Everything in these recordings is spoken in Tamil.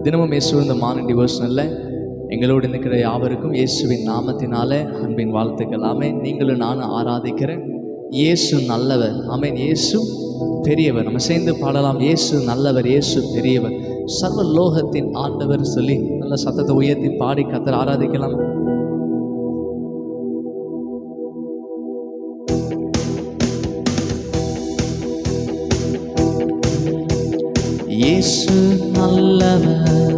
தினமும் இயேசுவின் இந்த மார்னிங் டிவோஷனில் எங்களோடு இருக்கிற யாவருக்கும் இயேசுவின் நாமத்தினாலே அன்பின் வாழ்த்துக்கள். ஆமென். நீங்களும் நானும் ஆராதிக்கிறேன். இயேசு நல்லவர். ஆமென். இயேசு பெரியவர். நம்ம சேர்ந்து பாடலாம். இயேசு நல்லவர், இயேசு பெரியவர், சர்வ லோகத்தின் ஆண்டவர் சொல்லி நல்ல சத்தத்தை உயர்த்தி பாடி கர்த்தரை ஆராதிக்கலாம். இயேசு நல்லவர்,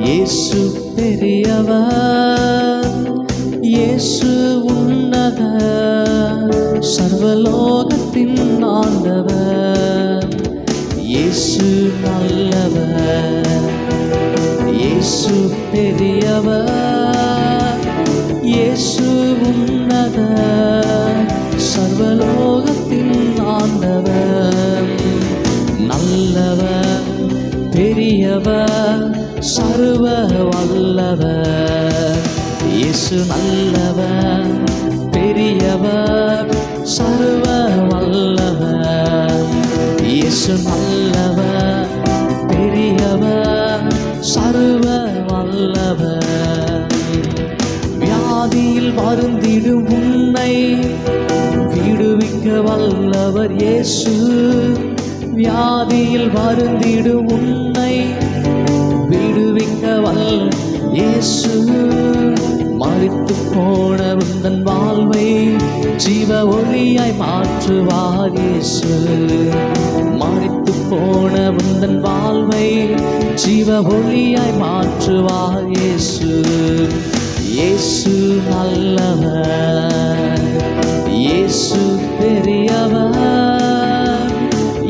இயேசு பெரியவர், இயேசு உன்னதர், சர்வலோகத்தின் ஆண்டவர். இயேசு நல்லவர், இயேசு பெரியவர், இயேசு உன்னதர், சர்வலோகத்தின் ஆண்டவர். நல்லவர், பெரியவர், சர்வ வல்லவர். இயேசு நல்லவர், பெரியவர், சர்வ வல்லவர். இயேசு நல்லவர், பெரியவர், சர்வ வல்லவர். வியாதியில் வருந்திடும் உன்னை விடுவிக்க வல்லவர் இயேசு. வியாதியில் வருந்திடும் உன்னை விடுவிக்க வல்ல இயேசு. மரித்து போன உந்தன் வாழ்வை ஜீவ ஒளியாய் மாற்றுவார் இயேசு. மரித்து போன உந்தன் வாழ்வை ஜீவ ஒளியாய் மாற்றுவார் இயேசு. இயேசு நல்லவர், இயேசு பெரியவர்,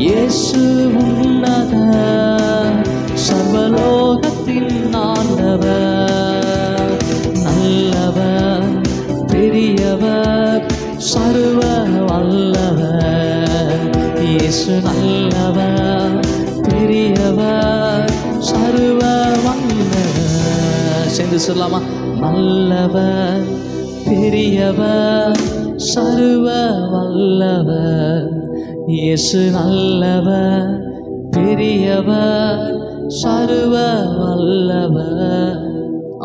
இயேசு உன்னதர், சர்வலோகத்தின் ஆண்டவர். நல்லவர், பெரியவர், சர்வ வல்லவர். இயேசு நல்லவர், பெரியவர், சர்வ வல்லவர். சேர்ந்து சொல்லலாமா? நல்லவர், பெரியவர், சர்வ வல்லவர். இயேசு நல்லவர், பெரியவர், சர்வ வல்லவர்.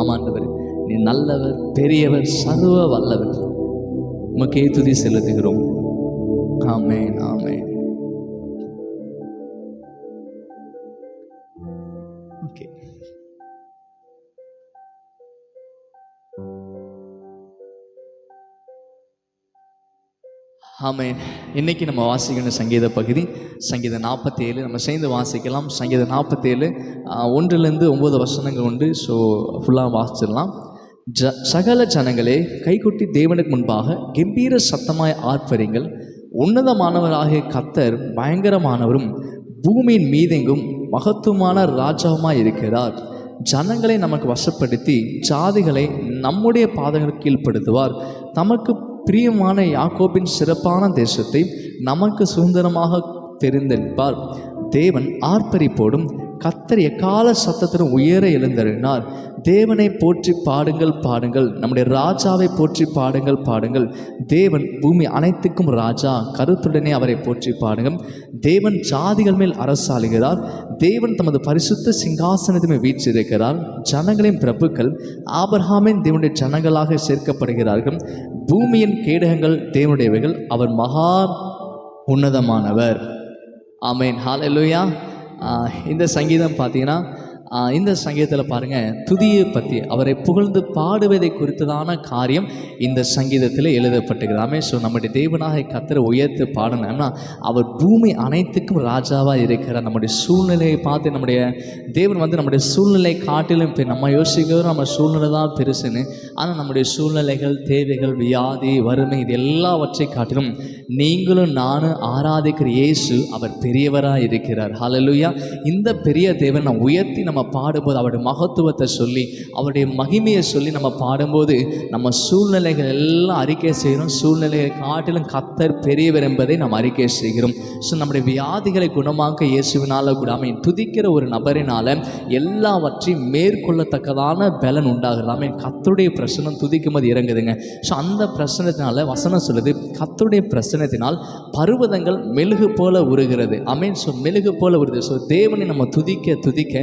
ஆமாண்டவர், நீ நல்லவர், பெரியவர், சர்வ வல்லவர். உமக்கே துதி செலுத்துகிறோம். ஆமென், ஆமென். ஓகே, ஆமென். இன்னைக்கு நம்ம வாசிக்கிற சங்கீத பகுதி சங்கீதம் 47. நம்ம சேர்ந்து வாசிக்கலாம். சங்கீதம் 47 1 to 9 வசனங்கள் உண்டு. ஸோ ஃபுல்லாக வாசிச்சிடலாம். சகல ஜனங்களே கைகொட்டி தேவனுக்கு முன்பாக கம்பீர சத்தமாய் ஆர்ப்பரிங்கள். உன்னதமானவராகிய கர்த்தர் பயங்கரமானவரும் பூமியின் மீதெங்கும் மகத்துவமான ராஜாவுமாய் இருக்கிறார். ஜனங்களை நமக்கு வசப்படுத்தி ஜாதிகளை நம்முடைய பாதங்களுக்கு கீழ்ப்படுத்துவார். தமக்கு பிரியமான யாக்கோபின் சிறப்பான தேசத்தை நமக்கு சுதந்திரமாக தெரிந்தெடுப்பார். தேவன் ஆர்ப்பரிப்போடும் கர்த்தர் எக்கால சத்தத்துடன் உயர எழுந்தருளினார். தேவனை போற்றி பாடுங்கள் பாடுங்கள், நம்முடைய ராஜாவை போற்றி பாடுங்கள் பாடுங்கள். தேவன் பூமி அனைத்துக்கும் ராஜா, கருத்துடனே அவரை போற்றி பாடுங்கள். தேவன் ஜாதிகள் மேல் அரசாளுகிறார். தேவன் தமது பரிசுத்த சிங்காசனத்துமே வீற்றிருக்கிறார். ஜனங்களின் பிரபுக்கள் ஆபிரகாமின் தேவனுடைய ஜனங்களாக சேர்க்கப்படுகிறார்கள். பூமியின் கேடகங்கள் தேவனுடையவைகள், அவர் மகா உன்னதமானவர். ஆமென், ஹல்லேலூயா. இந்த சங்கீதம் பார்த்தீங்கன்னா, இந்த சங்கீதத்தில் பாருங்கள், துதியை பற்றி அவரை புகழ்ந்து பாடுவதை குறித்ததான காரியம் இந்த சங்கீதத்தில் எழுதப்பட்டிருக்கிறாமே. ஸோ நம்முடைய தேவனாக கர்த்தரை உயர்த்து பாடணும்னா அவர் பூமி அனைத்துக்கும் ராஜாவாக இருக்கிறார். நம்முடைய சூழ்நிலையை பார்த்து நம்முடைய தேவன் நம்முடைய சூழ்நிலை காட்டிலும் நம்ம யோசிக்கிறோம் நம்ம சூழ்நிலை தான் பெருசுன்னு. ஆனால் நம்முடைய சூழ்நிலைகள், தேவைகள், வியாதி, வறுமை, இது எல்லாவற்றை காட்டிலும் நீங்களும் நானும் ஆராதிக்கிற இயேசு அவர் பெரியவராக இருக்கிறார். ஹல்லேலூயா. இந்த பெரிய தேவன் உயர்த்தி நம்ம நம்ம பாடும்போது அவருடைய மகத்துவத்தை சொல்லி அவருடைய மகிமையை சொல்லி நம்ம பாடும்போது நம்ம சூழ்நிலைகள் எல்லாம் அறிக்கை செய்கிறோம். சூழ்நிலையை காட்டிலும் கர்த்தர் பெரியவர் என்பதை நம்ம அறிக்கை செய்கிறோம். ஸோ நம்முடைய வியாதிகளை குணமாக்க இயேசுவினால கூட அவன் துதிக்கிற ஒரு நபரினால எல்லாவற்றையும் மேற்கொள்ளத்தக்கதான பலன் உண்டாகிறது. அவன் கர்த்தருடைய பிரசனம் துதிக்கும் போது இறங்குதுங்க. ஸோ அந்த பிரசனத்தினால வசனம் சொல்லுது, கர்த்தருடைய பிரசனத்தினால் பர்வதங்கள் மெழுகு போல உருகிறது. ஆமென். ஸோ மெழுகு போல உருது. ஸோ தேவனை நம்ம துதிக்க துதிக்க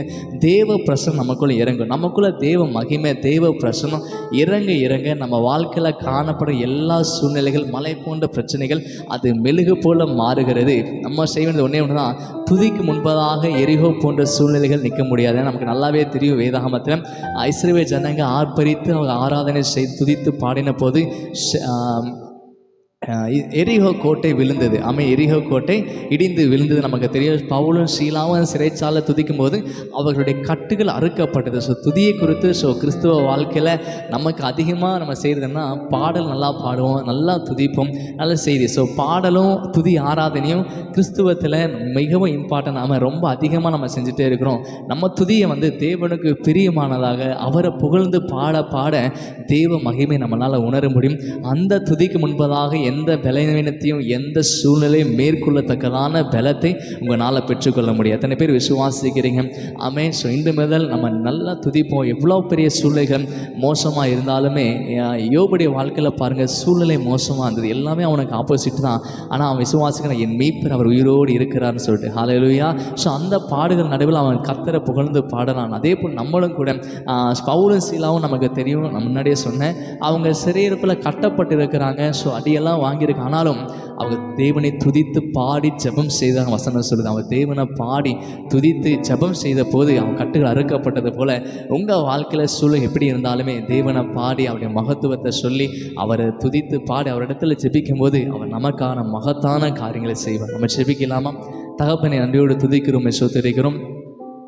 தேவ பிரசனம் நமக்குள்ளே இறங்கும். நமக்குள்ள தேவ மகிமை தேவ பிரசனம் இறங்க இறங்க நம்ம வாழ்க்கையில் காணப்படும் எல்லா சூழ்நிலைகள் மலை போன்ற பிரச்சனைகள் அது மெழுகு போல மாறுகிறது. நம்ம செய்ய வேண்டியது ஒன்றே ஒன்று தான், துதிக்கு முன்பதாக எரிகோ போன்ற சூழ்நிலைகள் நிற்க முடியாது. நமக்கு நல்லாவே தெரியும், வேதாகமத்தில் இஸ்ரவேல் ஜனங்க ஆர்ப்பரித்து அவங்க ஆராதனை செய்து துதித்து பாடின போது எரிகோ கோட்டை விழுந்தது. எரிகோ கோட்டை இடிந்து விழுந்தது நமக்கு தெரியும். பவுலும் சீலாவும் சிறைச்சாலை துதிக்கும் போது அவர்களுடைய கட்டுகள் அறுக்கப்பட்டது. ஸோ துதியை குறித்து கிறிஸ்துவ வாழ்க்கையில் நமக்கு அதிகமாக நம்ம செய்கிறதுன்னா பாடல் நல்லா பாடுவோம், நல்லா துதிப்போம், நல்ல செய்தி. பாடலும் துதி ஆராதனையும் கிறிஸ்துவத்தில் மிகவும் இம்பார்ட்டன்ட். நம்ம ரொம்ப அதிகமாக நம்ம செஞ்சுட்டே இருக்கிறோம். நம்ம துதியை தேவனுக்கு பிரியமானதாக அவரை புகழ்ந்து பாட பாட தேவ மகிமை நம்மளால் உணர முடியும். அந்த துதிக்கு முன்பதாக எந்த பலவீனத்தையும் எந்த சூழ்நிலையும் மேற்கொள்ளத்தக்கதான பலத்தை உங்களால் பெற்றுக்கொள்ள முடியும். எத்தனை பேர் விசுவாசிக்கிறீங்க? ஆமென். ஸோ இன்று முதல் நம்ம நல்லா துதிப்போம். எவ்வளோ பெரிய சூழ்நிலைகள் மோசமாக இருந்தாலுமே யோபுடைய வாழ்க்கையில் பாருங்கள், சூழ்நிலை மோசமாக இருந்தது, எல்லாமே அவனுக்கு ஆப்போசிட் தான். ஆனால் அவன் விசுவாசிக்கிறான், என் மீட்பர் அவர் உயிரோடு இருக்கிறார்னு சொல்லிட்டு. ஹல்லேலூயா. ஸோ அந்த பாடுகள் நடுவில் அவன் கர்த்தரை புகழ்ந்து பாடுறான். அதே போல் நம்மளும் கூட பவுலும் சீலாவும் நமக்கு தெரியும், நான் முன்னாடியே சொன்னேன், அவங்க சிறையிருப்பில் கட்டப்பட்டு இருக்கிறாங்க. ஸோ அடியெல்லாம் வாங்கியிருக்கு. ஆனாலும் அவங்க தேவனை துதித்து பாடி ஜெபம் செய்தாங்க. வசனம் சொல்லுது, அவங்க தேவனை பாடி துதித்து ஜெபம் செய்த போது அவங்க கட்டுகள் அறுக்கப்பட்டது போல உங்கள் வாழ்க்கையில் சூழல் எப்படி இருந்தாலுமே தேவனை பாடி அவருடைய மகத்துவத்தை சொல்லி அவரை துதித்து பாடி அவரிடத்துல ஜெபிக்கும் போது அவர் நமக்கான மகத்தான காரியங்களை செய்வார். நம்ம ஜெபிக்கலாமா? தகப்பனை நன்றியோடு துதிக்கிறோம், ஸ்தோத்திரிக்கிறோம்.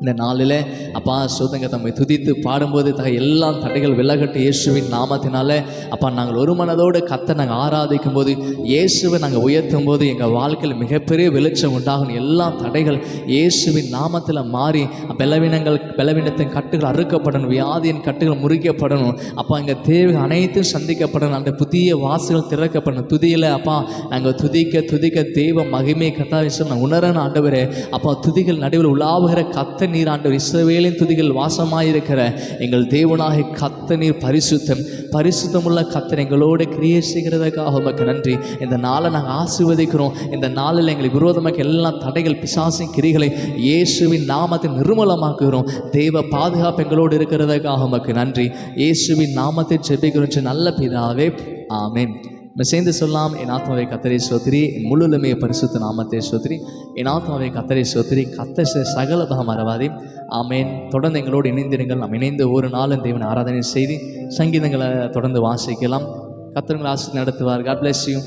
இந்த நாளில் அப்பா சோதங்க தம்மை துதித்து பாடும்போது எல்லா தடைகள் விலகட்டு இயேசுவின் நாமத்தினால. அப்பா நாங்கள் ஒரு மனதோடு கர்த்தரை நாங்கள் ஆராதிக்கும் போது, இயேசுவை நாங்கள் உயர்த்தும் போது எங்கள் வாழ்க்கையில் மிகப்பெரிய வெளிச்சம் உண்டாகும். எல்லா தடைகள் இயேசுவின் நாமத்தில் மாறி பலவீனத்தின் கட்டுகள் அறுக்கப்படணும், வியாதியின் கட்டுகள் முறிக்கப்படணும். அப்பா எங்கள் தேவை அனைத்தும் சந்திக்கப்படணும், அந்த புதிய வாசல்கள் திறக்கப்படணும். துதியில் அப்பா நாங்கள் துதிக்க துதிக்க தெய்வ மகிமை கர்த்தாவின் நான் உணரணும். ஆண்டவரே அப்பா துதிகள் நடுவில் உலாவுகிற கர்த்தர் நீர் ஆண்டவர், இஸ்ரவேலின் துதிகள் வாசமாயிருக்கிற எங்கள் தேவனாகிய கர்த்தர் நீர் பரிசுத்தமுள்ள கர்த்தர் எங்களோடு கிரியை செய்கிறதுக்காக உமக்கு நன்றி. இந்த நாளை நாங்கள் ஆசீர்வதிக்கிறோம். இந்த நாளில் எங்களுக்கு விரோதமாக எல்லா தடைகள் பிசாசின் கிரிகளை இயேசுவின் நாமத்தை நிர்மூலமாக்குகிறோம். தெய்வ பாதுகாப்பு எங்களோடு இருக்கிறதுக்காக உமக்கு நன்றி. இயேசுவின் நாமத்தை ஜெபிக்கிறோம் நல்ல பிதாவே, ஆமென். நம்ம சேர்ந்து சொல்லலாம், என் ஆத்மாவை கர்த்தரை ஸ்தோத்திரி, என் முழுமே பரிசுத்த நாமத்தை ஸ்தோத்திரி, என் ஆத்மாவை கர்த்தரை ஸ்தோத்திரி, கர்த்தர் சகல மறவாதே. ஆமென். தொடர்ந்து எங்களோடு இணைந்திருங்கள். நாம் இணைந்து ஒரு நாளும் தேவனை ஆராதனை செய்து சங்கீதங்களை தொடர்ந்து வாசிக்கலாம். கர்த்தர் உங்களை ஆசீர்வதித்து நடத்துவார். God bless you.